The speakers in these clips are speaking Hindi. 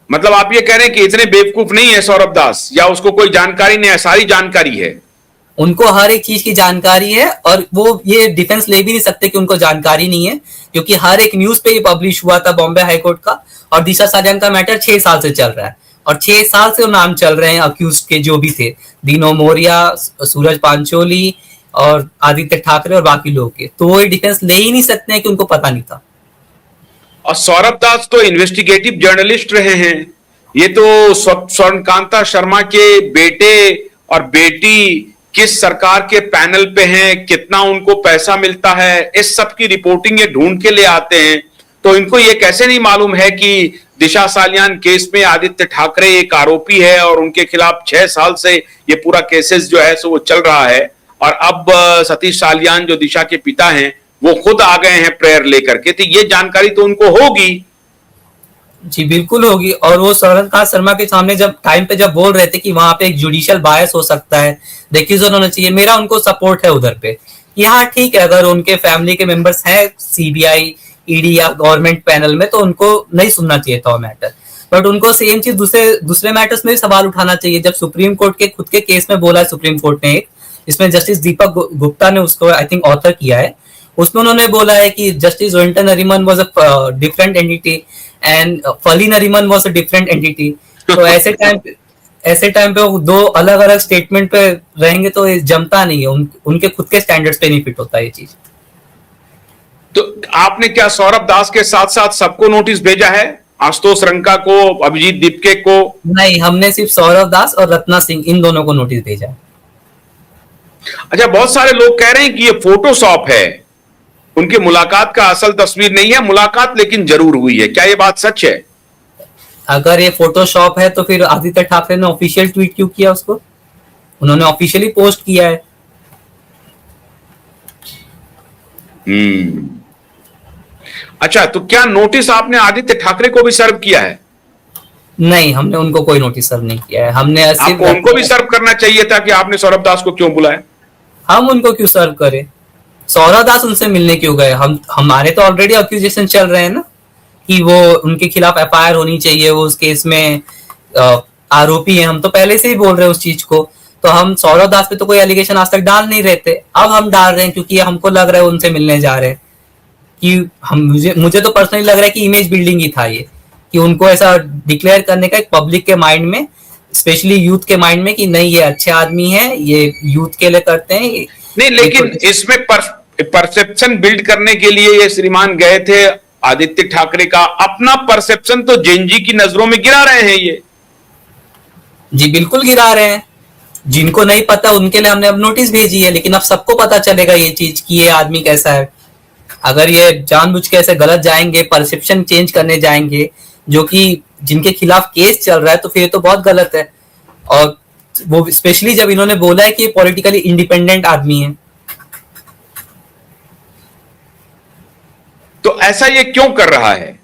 मतलब आप ये कह रहे हैं कि इतने बेवकूफ नहीं है सौरभ दास, या उसको कोई जानकारी नहीं है, सारी जानकारी है? उनको हर एक चीज की जानकारी है, और वो ये डिफेंस ले भी नहीं सकते कि उनको जानकारी नहीं है, क्योंकि हर एक न्यूज पे ये पब्लिश हुआ था बॉम्बे हाईकोर्ट का। और दिशा सालियान का मैटर 6 साल से चल रहा है, और 6 साल से वो नाम चल रहे हैं अक्यूज के जो भी थे, दीनो मोरिया, सूरज पांचोली और आदित्य ठाकरे और बाकी लोग के, तो वो ये डिफेंस ले ही नहीं सकते हैं कि उनको पता नहीं था। और सौरभ दास तो इन्वेस्टिगेटिव जर्नलिस्ट रहे हैं। ये तो स्वर्णकांता शर्मा के बेटे और बेटी किस सरकार के पैनल पे हैं, कितना उनको पैसा मिलता है, इस सब की रिपोर्टिंग ये ढूंढ के ले आते हैं। तो इनको ये कैसे नहीं मालूम है कि दिशा सालियान केस में आदित्य ठाकरे एक आरोपी है और उनके खिलाफ 6 साल से ये पूरा केसेस जो है सो वो चल रहा है। और अब सतीश सालियान जो दिशा के पिता हैं वो खुद आ गए हैं प्रेयर लेकर के, तो ये जानकारी तो उनको होगी। जी बिल्कुल होगी। और वो स्वर्णकांत शर्मा के सामने जब टाइम पे जब बोल रहे थे कि वहां पे एक जुडिशियल बायस हो सकता है, देखिए होना चाहिए, मेरा उनको सपोर्ट है उधर पे कि हाँ ठीक है, अगर उनके फैमिली के मेंबर्स हैं सीबीआई, ईडी या गवर्नमेंट पैनल में, तो उनको नहीं सुनना चाहिए था वो मैटर। बट उनको सेम चीज दूसरे दूसरे मैटर्स में भी सवाल उठाना चाहिए। जब सुप्रीम कोर्ट के खुद के केस में बोला है सुप्रीम कोर्ट ने एक, इसमें जस्टिस दीपक गुप्ता ने उसको आई थिंक ऑथर किया है, उसमें उन्होंने बोला है कि जस्टिस जोइंटन Nariman was a different entity and Fali Nariman was a different entity. तो ऐसे टाइम पे वो दो अलग अलग स्टेटमेंट पे रहेंगे तो ये जमता नहीं है, उनके खुद के स्टैंडर्ड्स पे नहीं फिट होता ये चीज। तो आपने क्या सौरभ दास के साथ साथ सबको नोटिस भेजा है? आशुतोष रंका को, अभिजीत दीपके को? नहीं, हमने सिर्फ सौरभ दास और रत्ना सिंह इन दोनों को नोटिस भेजा है। अच्छा, बहुत सारे लोग कह रहे हैं कि ये फोटोशॉप है, उनकी मुलाकात का असल तस्वीर नहीं है, मुलाकात लेकिन जरूर हुई है। क्या ये बात सच है? अगर ये फोटोशॉप है तो फिर आदित्य ठाकरे ने ऑफिशियल ट्वीट क्यों किया उसको? उन्होंने ऑफिशियली पोस्ट किया है। अच्छा, तो क्या नोटिस आपने आदित्य ठाकरे को भी सर्व किया है? नहीं, हमने उनको कोई नोटिस सर्व नहीं किया है। हमने सिर्फ आपको उनको भी सर्व करना चाहिए था कि आपने सौरभ दास को क्यों बुलाया? हम उनको क्यों सर्व करें? सौरभ दास उनसे मिलने क्यों गए? हमारे तो ऑलरेडी अक्यूजेशन चल रहे हैं ना कि वो उनके खिलाफ एफआईआर होनी चाहिए, वो उस केस में आरोपी है। हम तो पहले से ही बोल रहे हैं उस चीज को। तो हम सौरभ दास पे तो कोई एलिगेशन आज तक डाल नहीं रहे थे, अब हम डाल रहे हैं क्योंकि हमको लग रहा है उनसे मिलने जा रहे हैं। कि हम मुझे तो पर्सनली लग रहा है कि इमेज बिल्डिंग ही था ये, कि उनको ऐसा डिक्लेयर करने का एक पब्लिक के माइंड में, स्पेशली यूथ के माइंड में, कि नहीं ये अच्छे आदमी है, ये यूथ के लिए करते हैं। नहीं, लेकिन इसमें परसेप्शन बिल्ड करने के लिए ये श्रीमान गए थे। आदित्य ठाकरे का अपना परसेप्शन तो जेनजी की नजरों में गिरा रहे हैं ये। जी बिल्कुल गिरा रहे हैं। जिनको नहीं पता उनके लिए हमने अब नोटिस भेजी है, लेकिन अब सबको पता चलेगा ये चीज कि ये आदमी कैसा है। अगर ये जानबूझ के ऐसे गलत जाएंगे, परसेप्शन चेंज करने जाएंगे, जो कि जिनके खिलाफ केस चल रहा है, तो फिर तो बहुत गलत है। और वो स्पेशली जब इन्होंने बोला है कि ये पॉलिटिकली इंडिपेंडेंट आदमी है। तो ऐसा ये क्यों कर रहा है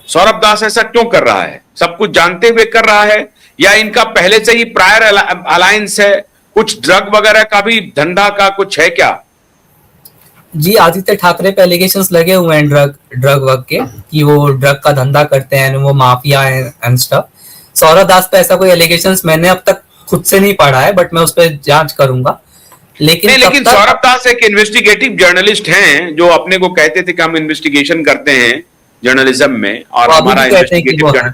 सौरभ दास? ऐसा क्यों कर रहा है? सब कुछ जानते हुए कर रहा है, या इनका पहले से ही प्रायर अलायंस है? कुछ ड्रग वगैरह का भी धंधा का कुछ है क्या? जी, आदित्य ठाकरे पे एलिगेशंस लगे हुए हैं ड्रग वर्ग के, कि वो ड्रग का धंधा करते हैं, वो माफिया है एंड स्टफ। सौरभ दास पे ऐसा कोई एलिगेशंस मैंने अब तक खुद से नहीं पढ़ा है, बट मैं उस पर जांच करूंगा। लेकिन सौरभ दास एक इन्वेस्टिगेटिव जर्नलिस्ट हैं, जो अपने को कहते थे कि हम इन्वेस्टिगेशन करते हैं जर्नलिज्म में, और हमारा इन्वेस्टिगेटिव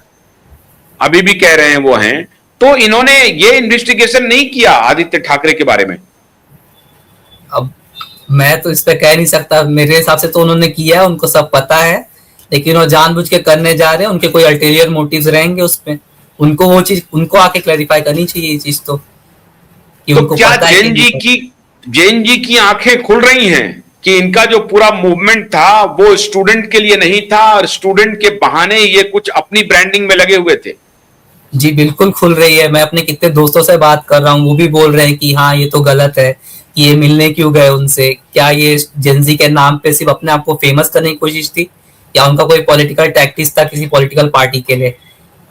अभी भी कह रहे हैं वो हैं। तो इन्होंने ये इन्वेस्टिगेशन नहीं किया आदित्य ठाकरे के बारे में? अब मैं तो इस पे कह नहीं सकता, मेरे हिसाब से तो उन्होंने किया है, उनको सब पता है, लेकिन वो जानबूझ के करने जा रहे हैं। उनके कोई अल्टीरियर मोटिव्स रहेंगे उसपे, उनको वो चीज उनको आके क्लैरिफाई करनी चाहिए ये चीज, तो कि तो उनको क्या पता है जैन जी की आंखें खुल रही हैं कि इनका जो पूरा मूवमेंट था वो स्टूडेंट के लिए नहीं था, और स्टूडेंट के बहाने ये कुछ अपनी ब्रांडिंग में लगे हुए थे? जी बिल्कुल खुल रही है। मैं अपने कितने दोस्तों से बात कर रहा हूँ, वो भी बोल रहे हैं कि हाँ ये तो गलत है, कि ये मिलने क्यों गए उनसे, क्या ये जेंजी के नाम पे सिर्फ अपने आप को फेमस करने की कोशिश थी, या उनका कोई पॉलिटिकल टैक्टिक्स था किसी पॉलिटिकल पार्टी के लिए?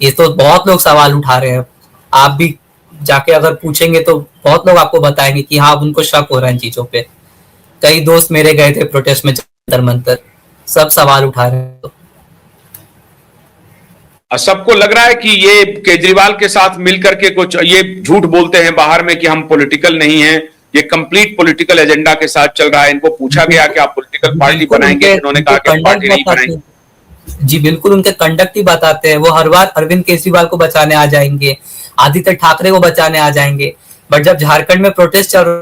ये तो बहुत लोग सवाल उठा रहे हैं। आप भी जाके अगर पूछेंगे तो बहुत लोग आपको बताएंगे कि हाँ उनको शक हो रहा है इन चीजों पे। कई दोस्त मेरे गए थे प्रोटेस्ट में जंतर मंतर, सब सवाल उठा रहे हैं। और सबको लग रहा है कि ये केजरीवाल के साथ मिलकर के कुछ ये झूठ बोलते हैं बाहर में कि हम पॉलिटिकल नहीं हैं, ये कंप्लीट पॉलिटिकल एजेंडा के साथ चल रहा है। इनको पूछा गया कि आप पॉलिटिकल पार्टी बिल्कुल बनाएंगे, उनके इन्होंने उनके कहा कि हम कंडक्ट पार्टी नहीं बताते बनाएंगे। हैं। जी बिल्कुल उनके कंडक्ट ही बताते हैं। वो हर बार अरविंद केजरीवाल को बचाने आ जाएंगे, आदित्य ठाकरे को बचाने आ जाएंगे, बट जब झारखंड में प्रोटेस्ट चल रहा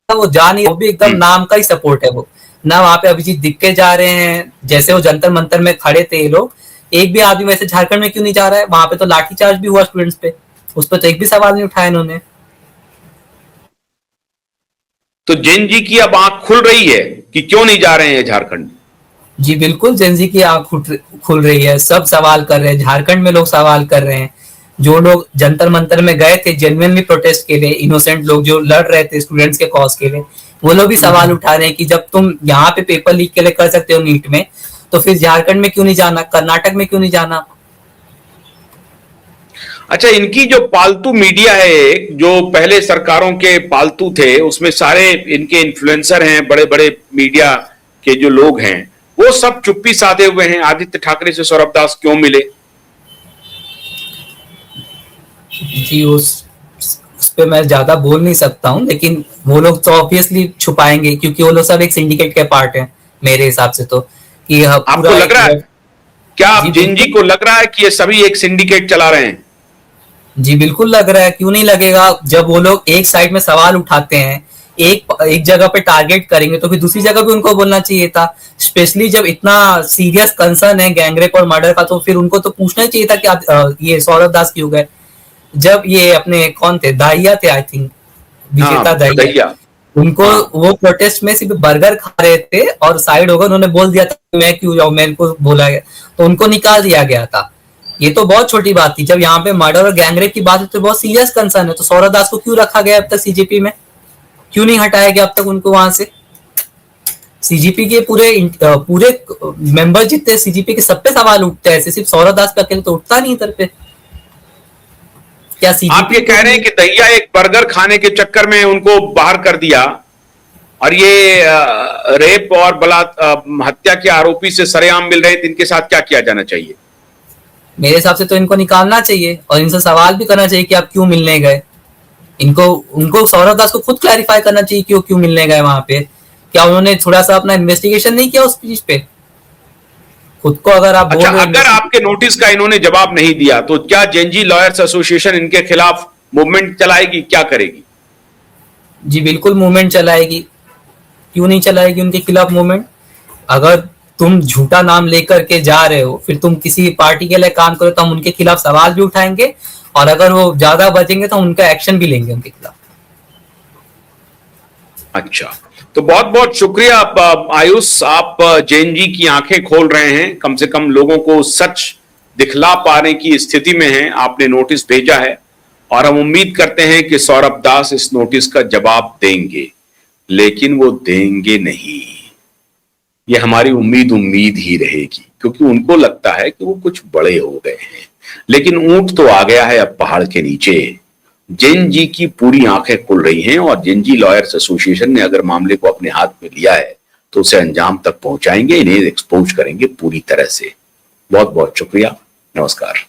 है, वो जा नहीं, वो भी एकदम नाम का ही सपोर्ट है। वो ना वहां पे अभिजीत दिक्के जा रहे हैं, जैसे वो जंतर मंतर में खड़े थे ये लोग, एक भी आदमी वैसे झारखंड में क्यों नहीं जा रहा है? वहां पे तो लाठीचार्ज भी हुआ स्टूडेंट्स पे, उस पर तो एक भी सवाल नहीं उठाया इन्होंने। तो जैन जी की अब आंख खुल रही है कि क्यों नहीं जा रहे हैं झारखंड। जी बिल्कुल जेनजी की आंख खुल रही है, सब सवाल कर रहे हैं, झारखंड में लोग सवाल कर रहे हैं। जो लोग जंतर मंतर में गए थे जेन्युइनली प्रोटेस्ट के लिए, इनोसेंट लोग जो लड़ रहे थे स्टूडेंट्स के कॉज के लिए, वो लोग भी सवाल उठा रहे हैं कि जब तुम यहाँ पे पेपर लीक के लिए कर सकते हो नीट में, तो फिर झारखंड में क्यों नहीं जाना, कर्नाटक में क्यों नहीं जाना? अच्छा, इनकी जो पालतू मीडिया है, जो पहले सरकारों के पालतू थे, उसमें सारे इनके इन्फ्लुएंसर हैं, बड़े बड़े मीडिया के जो लोग हैं, वो सब चुप्पी साधे हुए हैं। आदित्य ठाकरे से सौरभ दास क्यों मिले? जी उस पे मैं ज्यादा बोल नहीं सकता हूँ, लेकिन वो लोग तो ऑब्वियसली छुपाएंगे क्योंकि वो लोग सब एक सिंडिकेट के पार्ट हैं मेरे हिसाब से। तो कि आपको लग रहा है, क्या आप जी जिन जी को लग रहा है कि ये सभी एक सिंडिकेट चला रहे हैं? जी बिल्कुल लग रहा है, क्यों नहीं लगेगा? जब वो लोग एक साइड में सवाल उठाते हैं, एक जगह पे टारगेट करेंगे, तो फिर दूसरी जगह भी उनको बोलना चाहिए था। स्पेशली जब इतना सीरियस कंसर्न है गैंगरेप और मर्डर का, तो फिर उनको तो पूछना ही चाहिए था कि आप ये सौरभ दास क्यों गए। जब ये अपने कौन थे, दाहिया थे आई थिंक, विजेता दाहिया, दहिया। उनको हाँ, वो प्रोटेस्ट में सिर्फ बर्गर खा रहे थे और साइड होकर उन्होंने बोल दिया था मैं क्यों जाऊं, मेरे को बोला गया, तो उनको निकाल दिया गया था। ये तो बहुत छोटी बात थी। जब यहाँ पे मर्डर और गैंगरेप की बात है तो बहुत सीरियस कंसर्न है, तो सौरभ दास को क्यों रखा गया अब तक सीजीपी में, क्यों नहीं हटाया गया अब तक उनको वहां से? सीजीपी के पूरे मेंबर जितने सीजीपी के सब पे सवाल उठते हैं, ऐसे सिर्फ सौरभ दास पे अकेले तो उठता नहीं इधर पे। क्या आप ये कह रहे हैं कि दहिया एक बर्गर खाने के चक्कर में उनको बाहर कर दिया, और ये रेप और हत्या के आरोपी से सरेआम मिल रहे हैं, तो इनके साथ क्या किया जाना चाहिए? मेरे हिसाब से तो इनको निकालना चाहिए और इनसे सवाल भी करना चाहिए कि आप क्यों मिलने गए। इनको उनको सौरभ दास को खुद क्लैरिफाई करना चाहिए कि वो क्यों मिलने गए वहां पे। क्या उन्होंने थोड़ा सा अपना इन्वेस्टिगेशन नहीं किया उस चीज पे? खुद को अगर आप बोल अच्छा, रहे अगर आपके नोटिस का इन्होंने जवाब नहीं दिया तो क्या जेनजी लॉयर्स एसोसिएशन इनके खिलाफ मूवमेंट चलाएगी, क्या करेगी? जी बिल्कुल मूवमेंट चलाएगी, क्यों नहीं चलाएगी उनके खिलाफ मूवमेंट? अगर तुम झूठा नाम लेकर के जा रहे हो, फिर तुम किसी पार्टी के लिए काम करो, तो हम उनके खिलाफ सवाल भी उठाएंगे, और अगर वो ज्यादा बचेंगे तो हम उनका एक्शन भी लेंगे उनके खिलाफ। अच्छा, तो बहुत बहुत शुक्रिया आयुष, आप जैन जी की आंखें खोल रहे हैं, कम से कम लोगों को सच दिखला पाने की स्थिति में हैं। आपने नोटिस भेजा है और हम उम्मीद करते हैं कि सौरभ दास इस नोटिस का जवाब देंगे, लेकिन वो देंगे नहीं। ये हमारी उम्मीद ही रहेगी, क्योंकि उनको लगता है कि वो कुछ बड़े हो गए हैं, लेकिन ऊंट तो आ गया है अब पहाड़ के नीचे। जैन जी की पूरी आंखें खुल रही हैं, और जैन जी लॉयर्स एसोसिएशन ने अगर मामले को अपने हाथ में लिया है तो उसे अंजाम तक पहुंचाएंगे, इन्हें एक्सपोज करेंगे पूरी तरह से। बहुत बहुत शुक्रिया, नमस्कार।